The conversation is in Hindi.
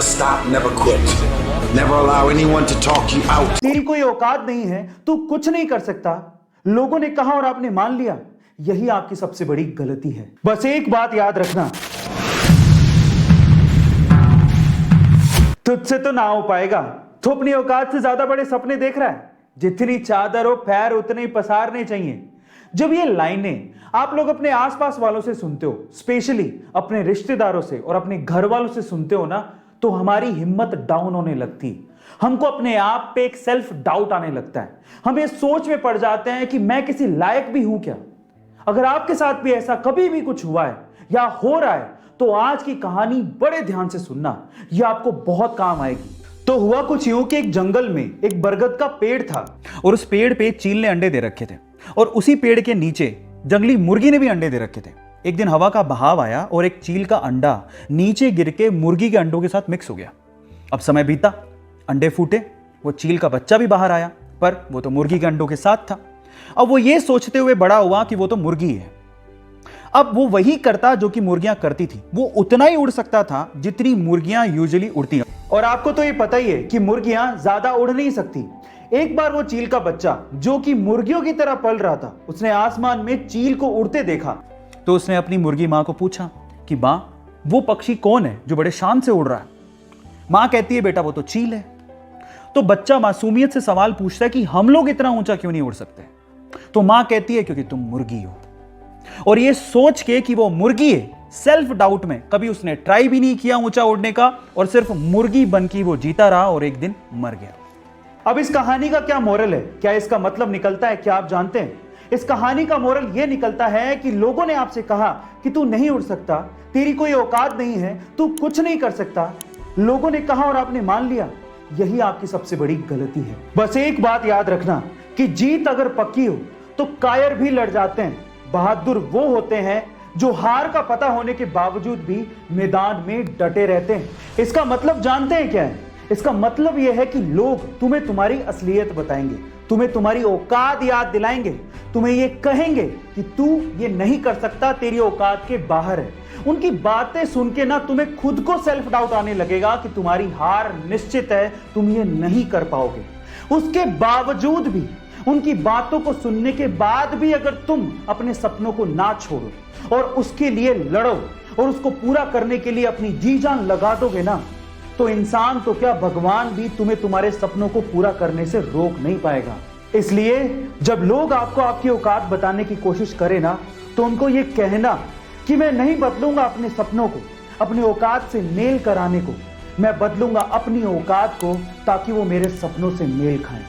Stop, never quit. Never allow anyone to talk you out. तेरी कोई औकात नहीं है, तू कुछ नहीं कर सकता, लोगों ने कहा और आपने मान लिया। यही आपकी सबसे बड़ी गलती है। बस एक बात याद रखना, तुझसे तो ना हो पाएगा। तू अपनी औकात से ज्यादा बड़े सपने देख रहा है। जितनी चादर हो पैर उतने ही पसारने चाहिए। जब ये लाइनें आप लोग अपने आसपास वालों से सुनते हो, स्पेशली अपने रिश्तेदारों से और अपने घर वालों से सुनते हो ना, तो हमारी हिम्मत डाउन होने लगती। हमको अपने आप पे एक सेल्फ डाउट आने लगता है। हम ये सोच में पड़ जाते हैं कि मैं किसी लायक भी हूं क्या। अगर आपके साथ भी ऐसा कभी भी कुछ हुआ है या हो रहा है, तो आज की कहानी बड़े ध्यान से सुनना, यह आपको बहुत काम आएगी। तो हुआ कुछ यूं कि एक जंगल में एक बरगद का पेड़ था और उस पेड़ पे चील ने अंडे दे रखे थे और उसी पेड़ के नीचे जंगली मुर्गी ने भी अंडे दे रखे थे। एक दिन हवा का बहाव आया और एक चील का अंडा नीचे गिर के मुर्गी के अंडों के साथ मिक्स हो गया। अब समय बीता, अंडे फूटे, वो चील का बच्चा भी बाहर आया, पर वो तो मुर्गी के अंडों के साथ था। अब वो ये सोचते हुए बड़ा हुआ कि वो तो मुर्गी है। अब वो वही करता जो कि मुर्गियां करती थी। वो उतना ही उड़ सकता था जितनी मुर्गियां यूजुअली उड़ती हैं। और आपको तो ये पता ही है कि मुर्गियां ज्यादा उड़ नहीं सकती। एक बार वो चील का बच्चा जो कि मुर्गियों की तरह पल रहा था, उसने आसमान में चील को उड़ते देखा। तो उसने अपनी मुर्गी मां को पूछा कि मां, वो पक्षी कौन है जो बड़े शान से उड़ रहा है। मां कहती है, बेटा वो तो चील है। तो बच्चा मासूमियत से सवाल पूछता है कि हम लोग इतना ऊंचा क्यों नहीं उड़ सकते। तो मां कहती है, क्योंकि तुम मुर्गी हो। और ये सोच के कि वो मुर्गी है, सेल्फ डाउट में कभी उसने ट्राई भी नहीं किया ऊंचा उड़ने का और सिर्फ मुर्गी बन के वो जीता रहा और एक दिन मर गया। अब इस कहानी का क्या मोरल है, क्या इसका मतलब निकलता है, क्या आप जानते हैं? इस कहानी का मोरल यह निकलता है कि लोगों ने आपसे कहा कि तू नहीं उड़ सकता, तेरी कोई औकात नहीं है, तू कुछ नहीं कर सकता, लोगों ने कहा और आपने मान लिया। यही आपकी सबसे बड़ी गलती है। बस एक बात याद रखना कि जीत अगर पक्की हो तो कायर भी लड़ जाते हैं। बहादुर वो होते हैं जो हार का पता होने के बावजूद भी मैदान में डटे रहते हैं। इसका मतलब जानते हैं क्या है? इसका मतलब यह है कि लोग तुम्हें तुम्हारी असलियत बताएंगे, तुम्हें तुम्हारी औकात याद दिलाएंगे, तुम्हें यह कहेंगे कि तू ये नहीं कर सकता, तेरी औकात के बाहर है। उनकी बातें सुन के ना तुम्हें खुद को सेल्फ डाउट आने लगेगा कि तुम्हारी हार निश्चित है, तुम ये नहीं कर पाओगे। उसके बावजूद भी, उनकी बातों को सुनने के बाद भी अगर तुम अपने सपनों को ना छोड़ो और उसके लिए लड़ो और उसको पूरा करने के लिए अपनी जी जान लगा दोगे ना, तो इंसान तो क्या, भगवान भी तुम्हें तुम्हारे सपनों को पूरा करने से रोक नहीं पाएगा। इसलिए जब लोग आपको आपकी औकात बताने की कोशिश करें ना, तो उनको ये कहना कि मैं नहीं बदलूंगा अपने सपनों को, अपनी औकात से मेल कराने को, मैं बदलूंगा अपनी औकात को ताकि वो मेरे सपनों से मेल खाएं।